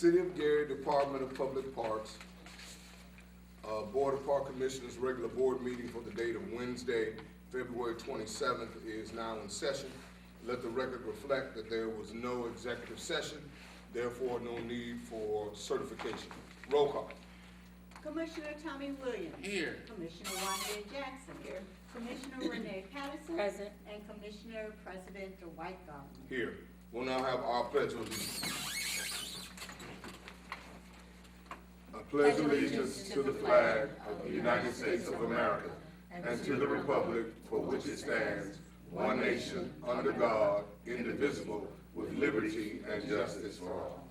City of Gary Department of Public Parks, Board of Park Commissioners regular board meeting for the date of Wednesday, February 27th is now in session. Let the record reflect that there was no executive session, therefore no need for certification. Roll call. Commissioner Tommy Williams. Here. Commissioner Juanita Jackson. Here. Commissioner Renee Patterson. Present. And Commissioner President Dwight Garland. Here. We'll now have our pledge of allegiance. I pledge allegiance to the flag of the United States of America and to the republic for which it stands, one nation, under God, indivisible, with liberty and justice for all.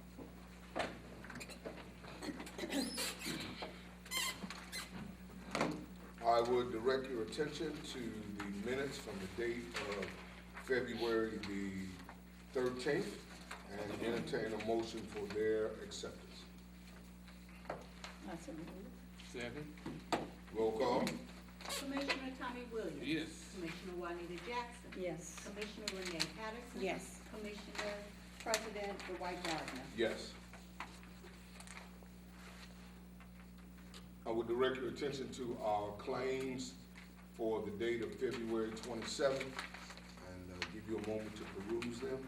I would direct your attention to the minutes from the date of February the 13th and entertain a motion for their acceptance. Second. Roll call. Commissioner Tommy Williams. Yes. Commissioner Juanita Jackson. Yes. Commissioner Renee Patterson. Yes. Commissioner President Dwight Garland. Yes. I would direct your attention to our claims for the date of February 27th and give you a moment to peruse them.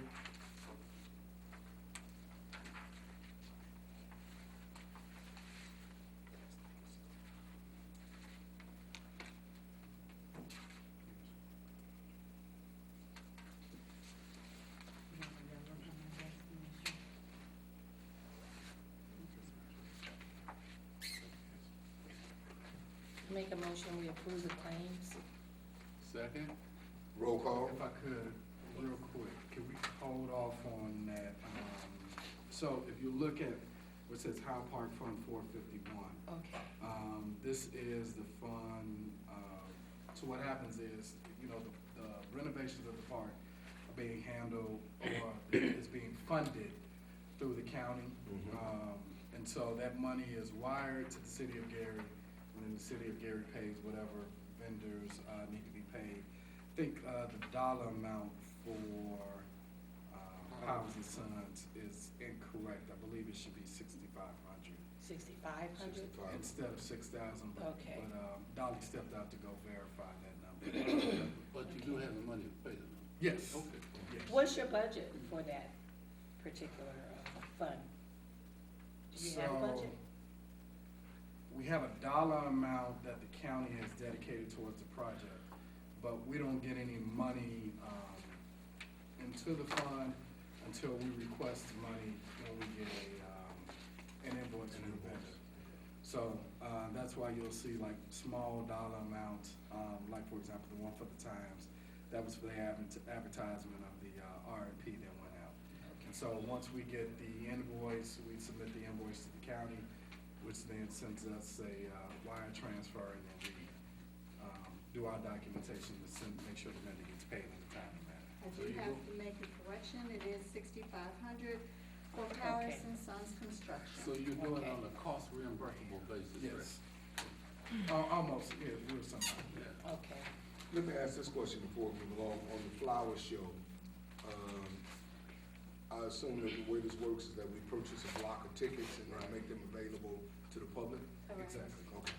Make a motion, we approve the claims. Second. Roll call. If I could, real quick, can we hold off on that? So if you look at what says High Park Fund 451, Okay. this is the fund, so what happens is, you know, the renovations of the park are being handled or is being funded through the county. And so that money is wired to the city of Gary, and then the city of Gary pays whatever vendors need to be paid. I think the dollar amount for Powers and Sons is incorrect. I believe it should be 6,500 6,500? instead of 6,000. Okay. But Dolly stepped out to go verify that number. But you do have the money to pay them. Yes. Okay. Yes. What's your budget for that particular fund? Do you have a So, budget? we have a dollar amount that the county has dedicated towards the project, but we don't get any money into the fund until we request money when we get an invoice from the vendor. So that's why you'll see like small dollar amounts, like for example, the one for the Times, that was for the advertisement of the RFP that went out. And so once we get the invoice, we submit the invoice to the county, which then sends us a wire transfer, and then we do our documentation to make sure the vendor gets paid in a timely manner. I do have to make a correction. It is 6,500 for Powers and Sons Construction. So you're doing it Okay. on a cost reimbursable basis, right? Yes. Almost, yeah, we're something. Yeah. Okay. Let me ask this question before we move along. On the flower show, I assume that the way this works is that we purchase a block of tickets and then make them available to the public? Correct. Exactly. Okay.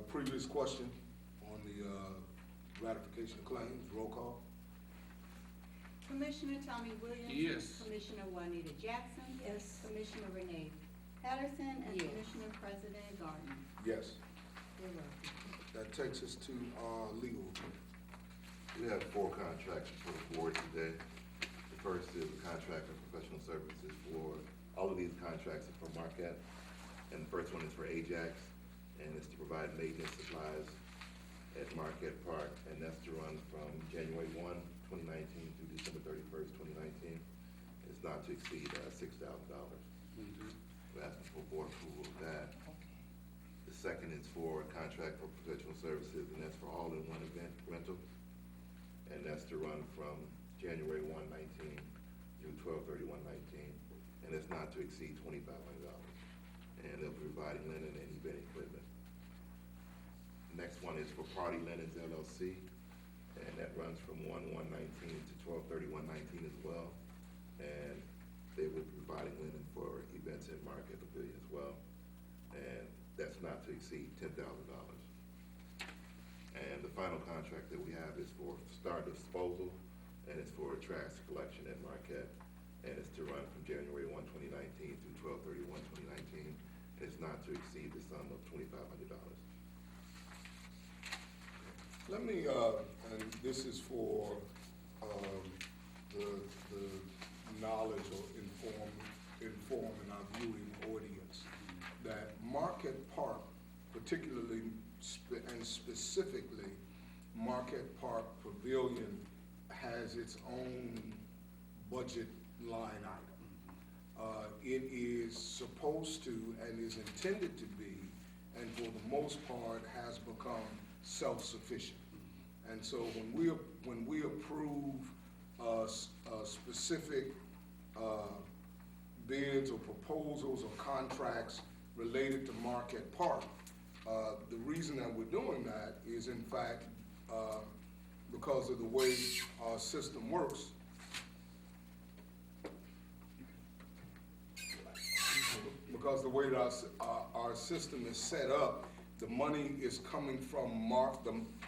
Previous question on the ratification of claims, roll call. Commissioner Tommy Williams. Yes. Commissioner Juanita Jackson. Yes. Commissioner Renee Patterson. And Yes. Commissioner President Garland. Yes. You're welcome. That takes us to our legal. We have 4 contracts for the board today. The first is a contract for professional services for, all of these contracts are for Marquette. And the first one is for Ajax, and it's to provide maintenance supplies at Marquette Park. And that's to run from January 1, 2019 through December 31st, 2019. It's not to exceed $6,000. We're asking for board approval of that. The second is for a contract for professional services, and that's for all-in-one event rental. And that's to run from January 1, 19 through 12/31/19. And it's not to exceed $2,500. And they'll be providing linen and event equipment. Next one is for Party Linens LLC, and that runs from 1/1/19 to 12/31/19 as well. And they will provide providing linen for events at Market Pavilion as well. And that's not to exceed $10,000. And the final contract that we have is for Star Disposal, and it's for trash collection at Marquette. And it's to run from January 1, 2019 through 12/31/2019. And it's not to exceed the sum of $2,500. Let me, and this is for, the knowledge or informing our viewing audience, that Market Park, particularly and specifically, Market Park Pavilion has its own budget line item. It is supposed to and is intended to be, and for the most part has become self-sufficient. And so when we approve specific bids or proposals or contracts related to Marquette Park, the reason that we're doing that is in fact because of the way our system works. Because the way that our system is set up, the money is coming from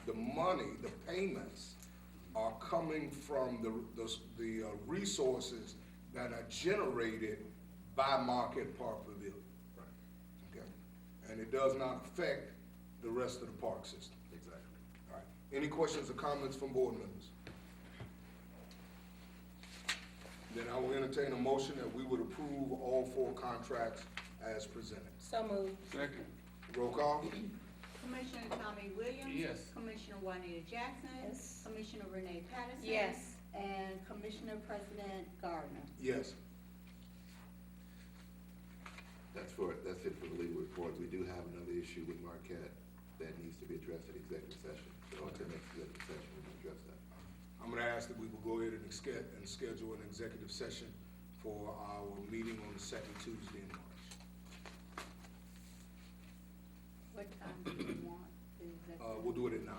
the money, the payments are coming from the resources that are generated by Market Park Pavilion. Okay? And it does not affect the rest of the park system. Exactly. All right. Any questions or comments from board members? Then I will entertain a motion that we would approve all 4 contracts as presented. So moved. Second. Roll call? Commissioner Tommy Williams? Yes. Commissioner Juanita Jackson? Yes. Commissioner Renee Patterson? Yes. And Commissioner President Gardner? Yes. That's it for the legal report. We do have another issue with Marquette that needs to be addressed at executive session. So at the next executive session, we can address that. I'm gonna ask that we will go ahead and schedule an executive session for our meeting on the second Tuesday in March. What time do you want the executive? We'll do it at 9,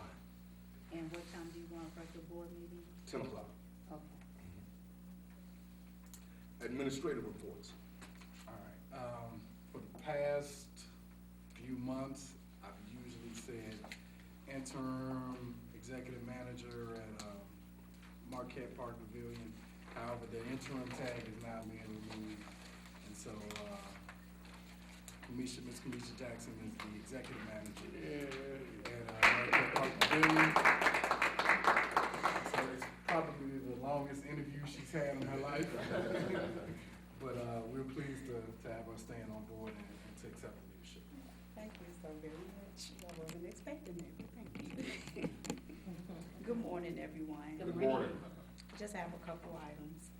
And what time do you want a regular board meeting? 10 o'clock. Okay. Administrative reports. All right, for the past few months, I've usually said interim executive manager at Marquette Park Pavilion. However, the interim tag is now being removed, and so, Miss Kamisha Jackson is the executive manager at Marquette Park Pavilion. So it's probably the longest interview she's had in her life. But we're pleased to have her staying on board and to accept the leadership. Thank you so very much. I wasn't expecting that. Thank you. Good morning, everyone. Good morning. Just have a couple items.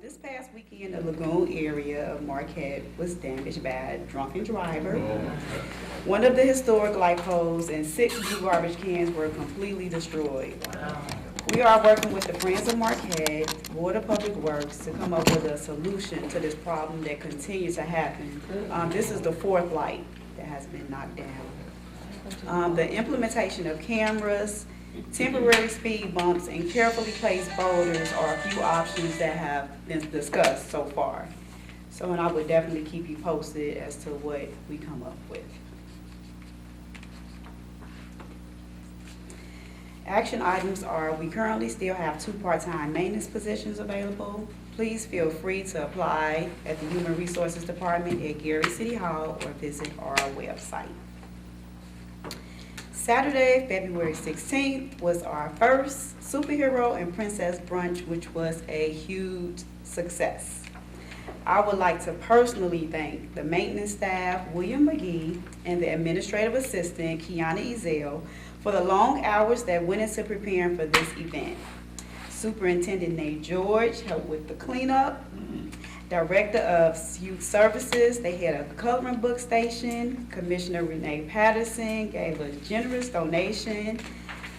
This past weekend, the Lagoon area of Marquette was damaged by a drunken driver. One of the historic light poles and 6 blue garbage cans were completely destroyed. We are working with the Friends of Marquette, Board of Public Works, to come up with a solution to this problem that continues to happen. This is the 4th light that has been knocked down. The implementation of cameras, temporary speed bumps, and carefully placed boulders are a few options that have been discussed so far. So, and I would definitely keep you posted as to what we come up with. Action items are, we currently still have 2 part-time maintenance positions available. Please feel free to apply at the Human Resources Department at Gary City Hall or visit our website. Saturday, February 16th was our first superhero and princess brunch, which was a huge success. I would like to personally thank the maintenance staff, William McGee, and the administrative assistant, Kiana Ezell, for the long hours that went into preparing for this event. Superintendent Nate George helped with the cleanup. Director of Youth Services, they had a coloring book station. Commissioner Renee Patterson gave a generous donation.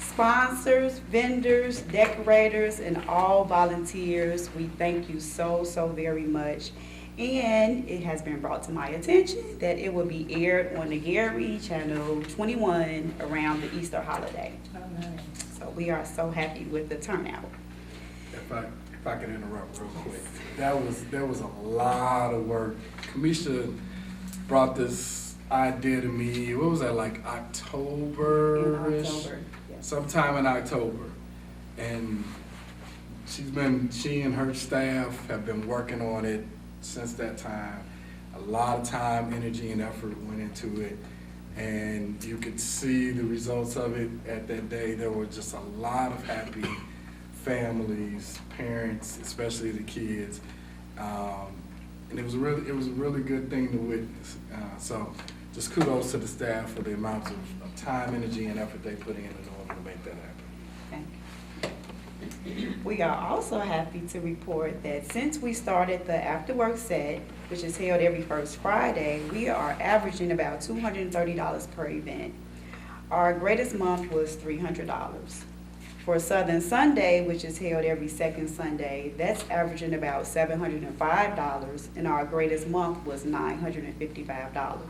Sponsors, vendors, decorators, and all volunteers, we thank you so, so very much. And it has been brought to my attention that it will be aired on the Gary Channel 21 around the Easter holiday. Oh, nice. So we are so happy with the turnout. If I if I could interrupt real quick, there was a lot of work. Kamisha brought this idea to me, what was that, like In October-ish? October, yes. Sometime in October. And she and her staff have been working on it since that time. A lot of time, energy, and effort went into it. And you could see the results of it at that day. There were just a lot of happy families, parents, especially the kids. And it was a really good thing to witness. So just kudos to the staff for the amounts of time, energy, and effort they put in order to make that happen. Thank you. We are also happy to report that since we started the after-work set, which is held every first Friday, we are averaging about $230 per event. Our greatest month was $300. For Southern Sunday, which is held every second Sunday, that's averaging about $705, and our greatest month was $955.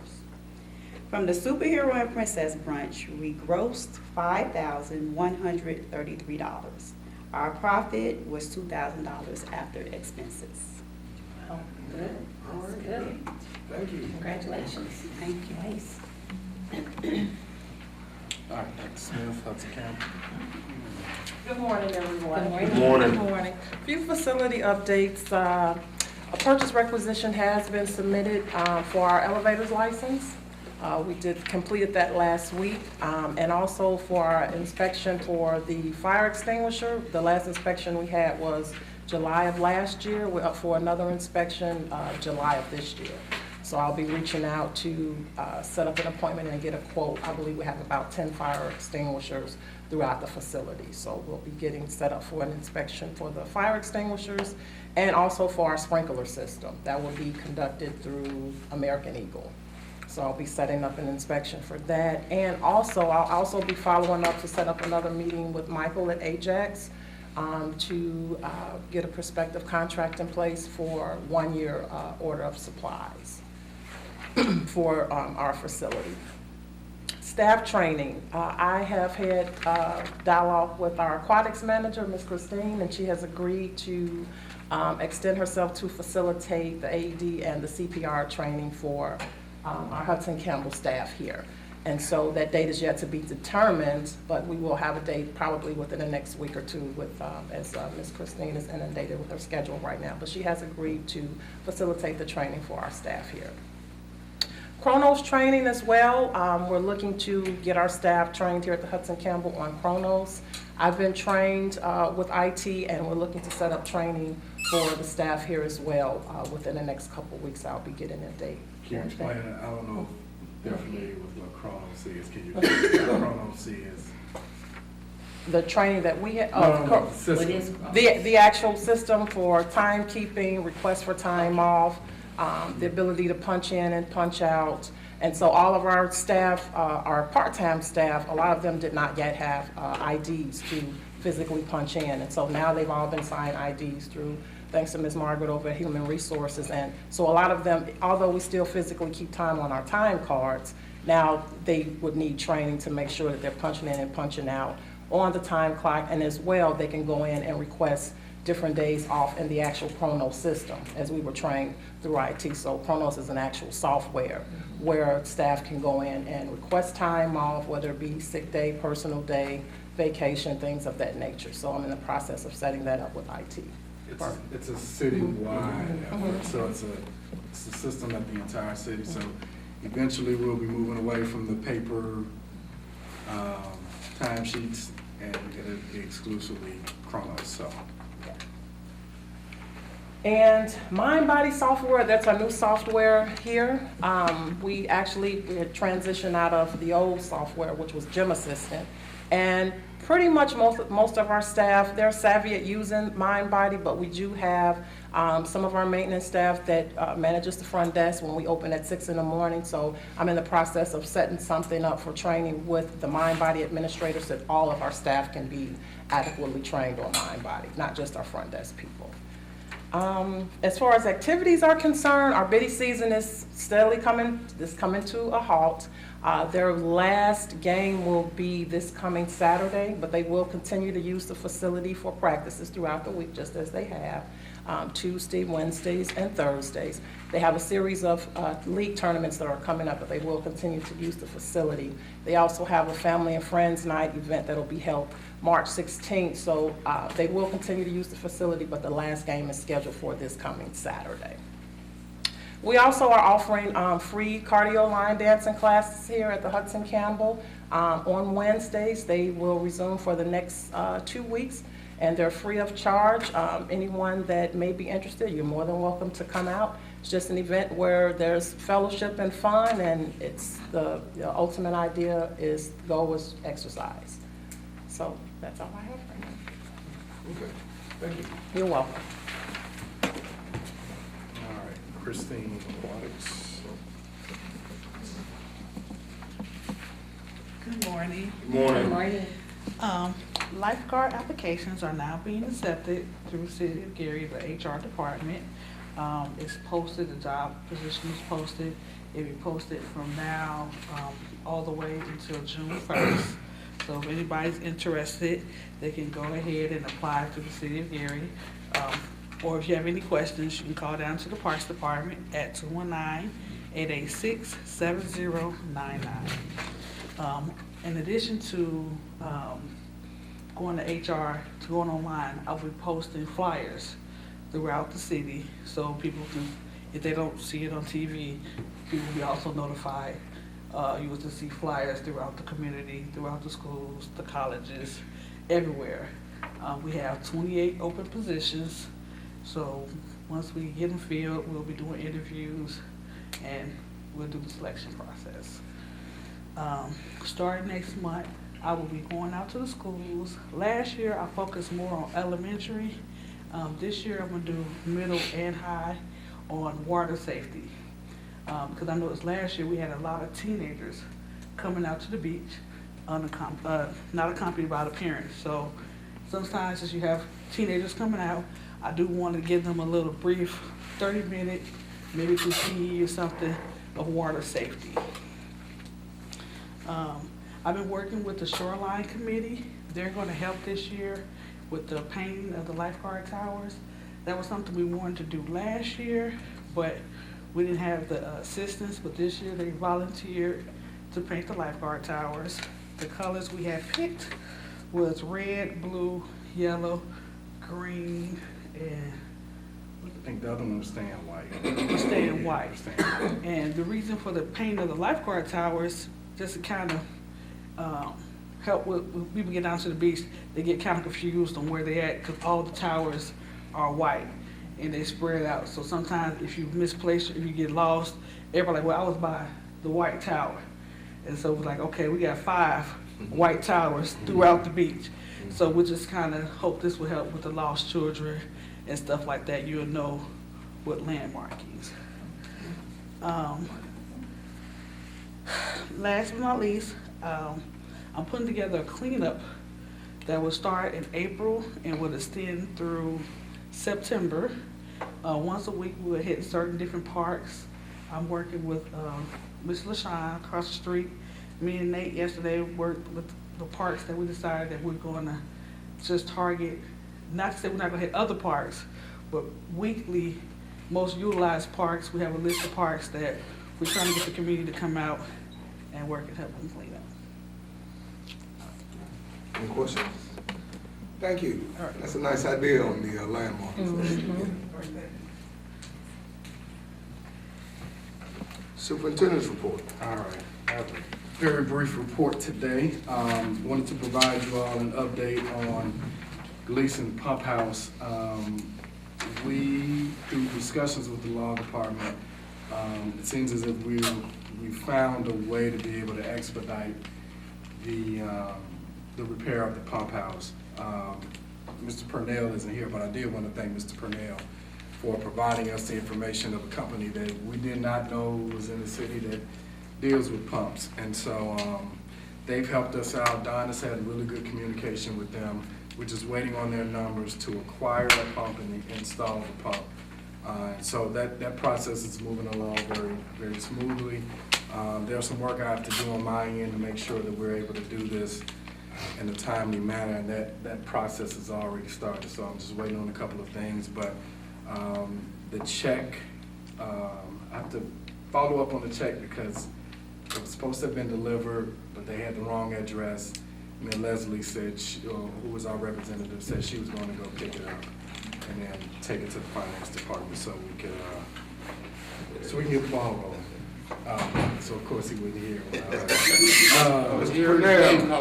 From the Superhero and Princess Brunch, we grossed $5,133. Our profit was $2,000 after expenses. Oh, good. That's good. Thank you. Congratulations. Thank you. Nice. All right, Dr. Smith, Hudson County. Good morning, everyone. Good morning. Good morning. Few facility updates. A purchase requisition has been submitted for our elevators license. We completed that last week. And also for our inspection for the fire extinguisher. The last inspection we had was July of last year. We're up for another inspection July of this year. So I'll be reaching out to set up an appointment and get a quote. I believe we have about 10 fire extinguishers throughout the facility. So we'll be getting set up for an inspection for the fire extinguishers and also for our sprinkler system. That will be conducted through American Eagle. So I'll be setting up an inspection for that. And also, I'll also be following up to set up another meeting with Michael at Ajax to get a prospective contract in place for 1 year order of supplies for our facility. Staff training. I have had dialogue with our aquatics manager, Ms. Christine, and she has agreed to extend herself to facilitate the AED and the CPR training for our Hudson Campbell staff here. And so that date is yet to be determined, but we will have a date probably within the next week or two with, as Ms. Christine is inundated with her schedule right now. But she has agreed to facilitate the training for our staff here. Chronos training as well. We're looking to get our staff trained here at the Hudson Campbell on Chronos. I've been trained with IT, and we're looking to set up training for the staff here as well. Within the next couple of weeks, I'll be getting a date. Can you explain it? I don't know if they're familiar with what Chronos is. Can you explain what Chronos is? The training that we had, No, the system. What is the actual system for timekeeping, request for time off, the ability to punch in and punch out. And so all of our staff, our part-time staff, a lot of them did not yet have IDs to physically punch in. And so now they've all been signed IDs through, thanks to Ms. Margaret over at Human Resources. And so a lot of them, although we still physically keep time on our time cards, now they would need training to make sure that they're punching in and punching out on the time clock. And as well, they can go in and request different days off in the actual Chronos system, as we were trained through IT. So Chronos is an actual software where staff can go in and request time off, whether it be sick day, personal day, vacation, things of that nature. So I'm in the process of setting that up with IT. It's a citywide effort, so it's a system at the entire city. So eventually we'll be moving away from the paper timesheets, and it'll be exclusively Chronos. So. And MindBody software, that's our new software here. We had transitioned out of the old software, which was Gym Assistant. And pretty much most of our staff, they're savvy at using MindBody, but we do have some of our maintenance staff that manages the front desk when we open at 6 in the morning. So I'm in the process of setting something up for training with the MindBody administrators so that all of our staff can be adequately trained on MindBody, not just our front desk people. As far as activities are concerned, our biddy season is steadily coming to a halt. Their last game will be this coming Saturday, but they will continue to use the facility for practices throughout the week, just as they have, Tuesday, Wednesdays, and Thursdays. They have a series of league tournaments that are coming up, but they will continue to use the facility. They also have a family and friends night event that'll be held March 16th, so they will continue to use the facility, but the last game is scheduled for this coming Saturday. We also are offering free cardio line dancing classes here at the Hudson Campbell. On Wednesdays, they will resume for the next 2 weeks, and they're free of charge. Anyone that may be interested, you're more than welcome to come out. It's just an event where there's fellowship and fun, and it's the ultimate idea is the goal is exercise. So that's all I have for now. Okay, thank you. You're welcome. All right, Christine Waters. Good morning. Good morning. Good morning. Lifeguard applications are now being accepted through the City of Gary, the HR department. It's posted, the job position is posted. It'll be posted from now all the way until June 1st. So if anybody's interested, they can go ahead and apply to the City of Gary. Or if you have any questions, you can call down to the Parks Department at 219-886-7099. In addition to going to HR, to going online, I'll be posting flyers throughout the city so people can, if they don't see it on TV, people will be also notified. You will see flyers throughout the community, throughout the schools, the colleges, everywhere. We have 28 open positions, so once we get them filled, we'll be doing interviews and we'll do the selection process. Starting next month, I will be going out to the schools. Last year, I focused more on elementary. This year, I'm gonna do middle and high on water safety. Because I noticed last year we had a lot of teenagers coming out to the beach not accompanied by the parents. So sometimes as you have teenagers coming out, I do want to give them a little brief 30-minute, maybe through PE or something, of water safety. I've been working with the Shoreline Committee. They're going to help this year with the painting of the lifeguard towers. That was something we wanted to do last year, but we didn't have the assistance, but this year they volunteered to paint the lifeguard towers. The colors we had picked was red, blue, yellow, green, and I think the other one was staying white. staying white. Staying white. And the reason for the painting of the lifeguard towers, just to kind of help with when people get down to the beach, they get kind of confused on where they at because all the towers are white and they spread out. So sometimes if you misplace, if you get lost, everybody like, well, I was by the white tower. And so it was like, okay, we got 5 white towers throughout the beach. So we just kind of hope this will help with the lost children and stuff like that. You'll know what landmarkings. Last but not least, I'm putting together a cleanup that will start in April and will extend through September. Once a week, we'll hit certain different parks. I'm working with Ms. LaShawn across the street. Me and Nate yesterday worked with the parks that we decided that we're going to just target, not to say we're not going to hit other parks, but weekly, most utilized parks. We have a list of parks that we're trying to get the community to come out and work and help them clean up. Any questions? Thank you. All right. That's a nice idea on the landmark. Superintendent's report. All right, I have a very brief report today. Wanted to provide you all an update on Gleason Pump House. We, through discussions with the law department, it seems as if we found a way to be able to expedite the repair of the pump house. Mr. Purnell isn't here, but I did want to thank Mr. Purnell for providing us the information of a company that we did not know was in the city that deals with pumps. And so they've helped us out. Don has had really good communication with them. We're just waiting on their numbers to acquire a pump and install the pump. So that process is moving along very, very smoothly. There's some work I have to do on my end to make sure that we're able to do this in a timely manner, and that process has already started. So I'm just waiting on a couple of things, but the check, I have to follow up on the check because it was supposed to have been delivered, but they had the wrong address. And then Leslie said, who was our representative, said she was going to go pick it up and then take it to the finance department so we can get the ball rolling. So of course he wasn't here. Come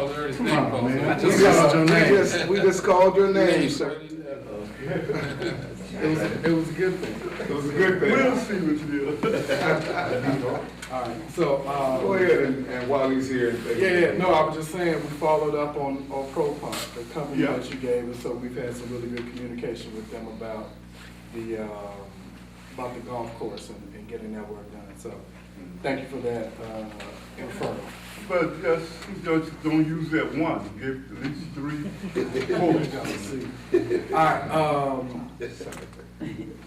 on, man. I just called your name. We just called your name, sir. It was a good thing. It was a good thing. We'll see what you do. All right, so. Go ahead, and while he's here. No, I was just saying, we followed up on Pro Pump, the company that you gave us, so we've had some really good communication with them about the golf course and getting that work done. So, thank you for that, referral. But just don't use that one, give at least 3, 4. All right,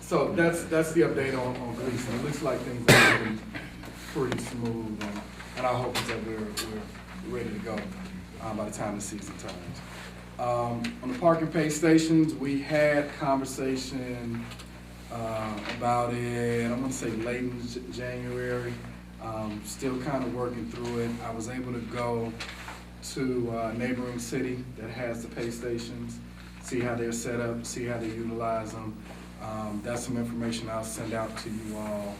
so that's the update on Gleason. It looks like things are moving pretty smooth, and our hope is that we're ready to go by the time the season turns. On the park and pay stations, we had conversation about it, I'm gonna say late in January. Still kind of working through it. I was able to go to a neighboring city that has the pay stations, see how they're set up, see how they utilize them. That's some information I'll send out to you all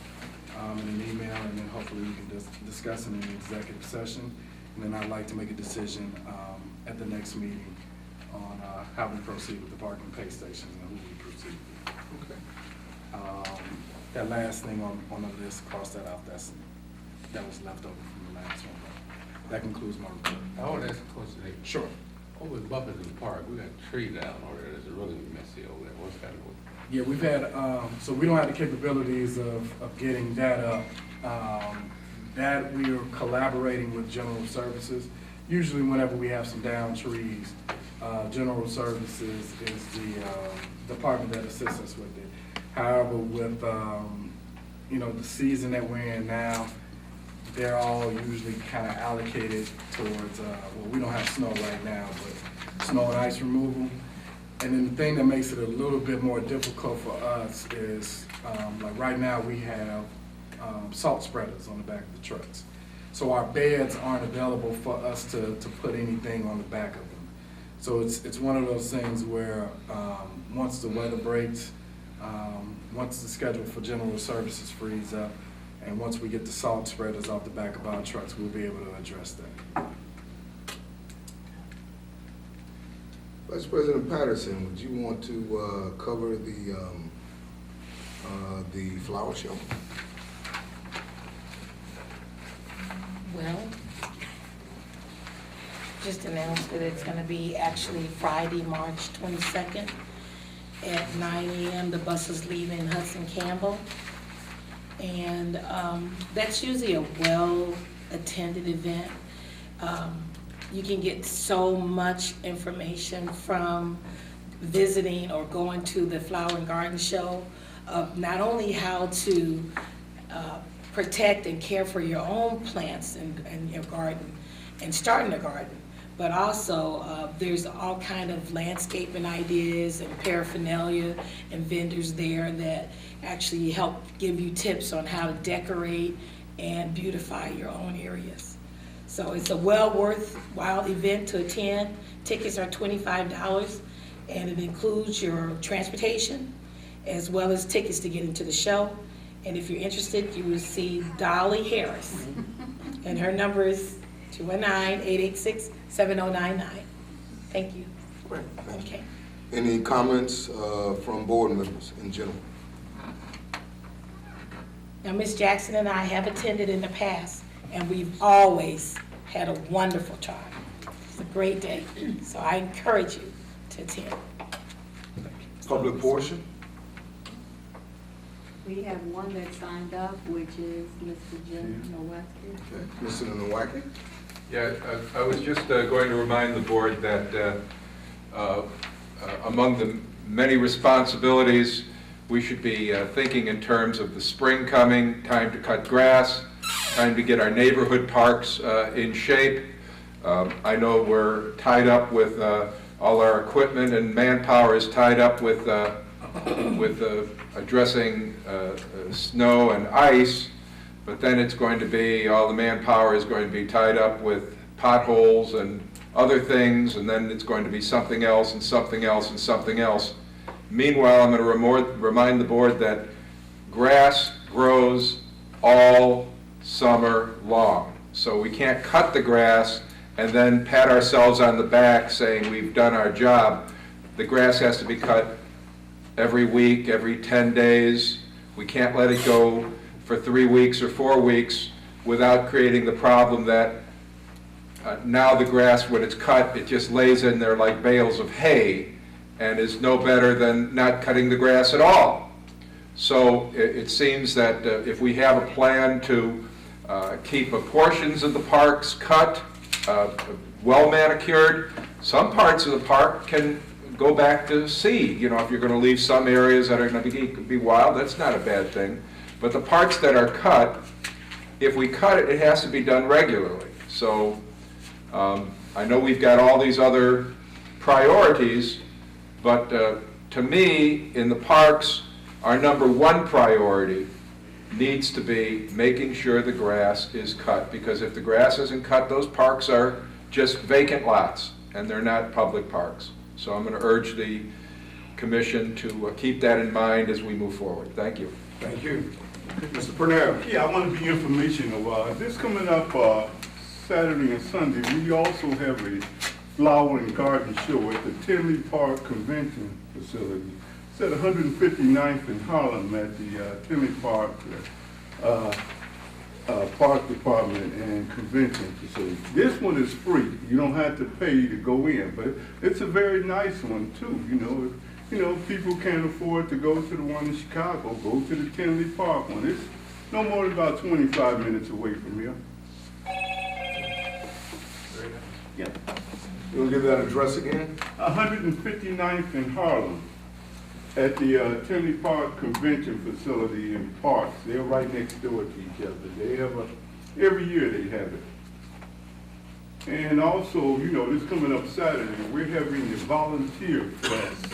in an email, and then hopefully we can discuss it in an executive session. And then I'd like to make a decision at the next meeting on how we proceed with the parking pay stations and who we proceed with. Okay. That last thing on the list, cross that out, that was left over from the last one. That concludes my report. I want to ask a question. Sure. Over in Buffington Park, we got trees down over there. It's really messy over there. What's that? Yeah, we've had, so we don't have the capabilities of getting that up. That we are collaborating with General Services. Usually whenever we have some down trees, General Services is the department that assists us with it. However, with, the season that we're in now, they're all usually kind of allocated towards, we don't have snow right now, but snow and ice removal. And then the thing that makes it a little bit more difficult for us is, like right now we have salt spreaders on the back of the trucks. So our beds aren't available for us to put anything on the back of them. So it's one of those things where once the weather breaks, once the schedule for General Services frees up, and once we get the salt spreaders off the back of our trucks, we'll be able to address that. Vice President Patterson, would you want to cover the flower show? Well, just announced that it's gonna be actually Friday, March 22nd at 9 a.m. The bus is leaving Hudson Campbell. And that's usually a well-attended event. You can get so much information from visiting or going to the Flower and Garden Show of not only how to protect and care for your own plants and your garden and starting a garden, but also there's all kind of landscaping ideas and paraphernalia and vendors there that actually help give you tips on how to decorate and beautify your own areas. So it's a well worthwhile event to attend. Tickets are $25 and it includes your transportation as well as tickets to get into the show. And if you're interested, you will see Dolly Harris. And her number is 219-886-7099. Thank you. Great, thank you. Okay. Any comments from board members in general? Now, Ms. Jackson and I have attended in the past, and we've always had a wonderful time. It's a great day, so I encourage you to attend. Public portion? We have one that signed up, which is Mr. Jim Nowacki. Okay. Mr. Nowacki? Yeah, I was just going to remind the board that among the many responsibilities, we should be thinking in terms of the spring coming, time to cut grass, time to get our neighborhood parks in shape. I know we're tied up with all our equipment, and manpower is tied up with addressing snow and ice, but then it's going to be, all the manpower is going to be tied up with potholes and other things, and then it's going to be something else and something else and something else. Meanwhile, I'm going to remind the board that grass grows all summer long. So we can't cut the grass and then pat ourselves on the back saying we've done our job. The grass has to be cut every week, every 10 days. We can't let it go for 3 weeks or 4 weeks without creating the problem that now the grass, when it's cut, it just lays in there like bales of hay and is no better than not cutting the grass at all. So it seems that if we have a plan to keep portions of the parks cut, well manicured, some parts of the park can go back to seed. You know, if you're going to leave some areas that are going to be wild, that's not a bad thing. But the parts that are cut, if we cut it, it has to be done regularly. So I know we've got all these other priorities, but to me, in the parks, our #1 priority needs to be making sure the grass is cut, because if the grass isn't cut, those parks are just vacant lots, and they're not public parks. So I'm going to urge the commission to keep that in mind as we move forward. Thank you. Thank you. Mr. Purnell? Yeah, I want to be informational. This coming up Saturday and Sunday, we also have a flower and garden show at the Tinley Park Convention Facility. It's at 159th in Harlem at the Tinley Park Park Department and Convention Facility. This one is free. You don't have to pay to go in, but it's a very nice one too. You know, people can't afford to go to the one in Chicago, go to the Tinley Park one. It's no more than about 25 minutes away from here. Yeah. You want to give that address again? 159th in Harlem at the Tinley Park Convention Facility in Parks. They're right next door to each other. They have every year they have it. And also, you know, this coming up Saturday, we're having the Volunteer Fest.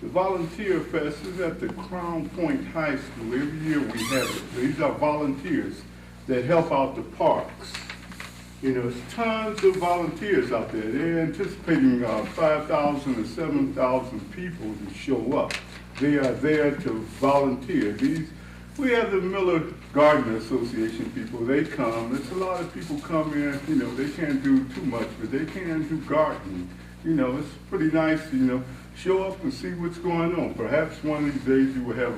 The Volunteer Fest is at the Crown Point High School. Every year we have it. These are volunteers that help out the parks. You know, there's tons of volunteers out there. They're anticipating 5,000 to 7,000 people to show up. They are there to volunteer. We have the Miller Garden Association people. They come. There's a lot of people come in. You know, they can't do too much, but they can do gardening. You know, it's pretty nice. You know, show up and see what's going on. Perhaps one of these days you will have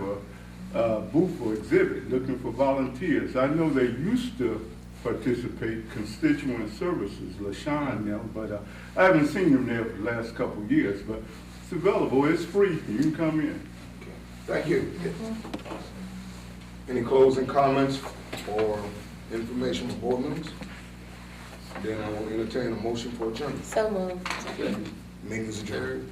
a booth or exhibit looking for volunteers. I know they used to participate, Constituent Services, LaShawn now, but I haven't seen them there for the last couple of years, but it's available, it's free, you can come in. Thank you. Any closing comments or information from board members? Then I will entertain a motion for adjournment. So moved. Meeting is adjourned.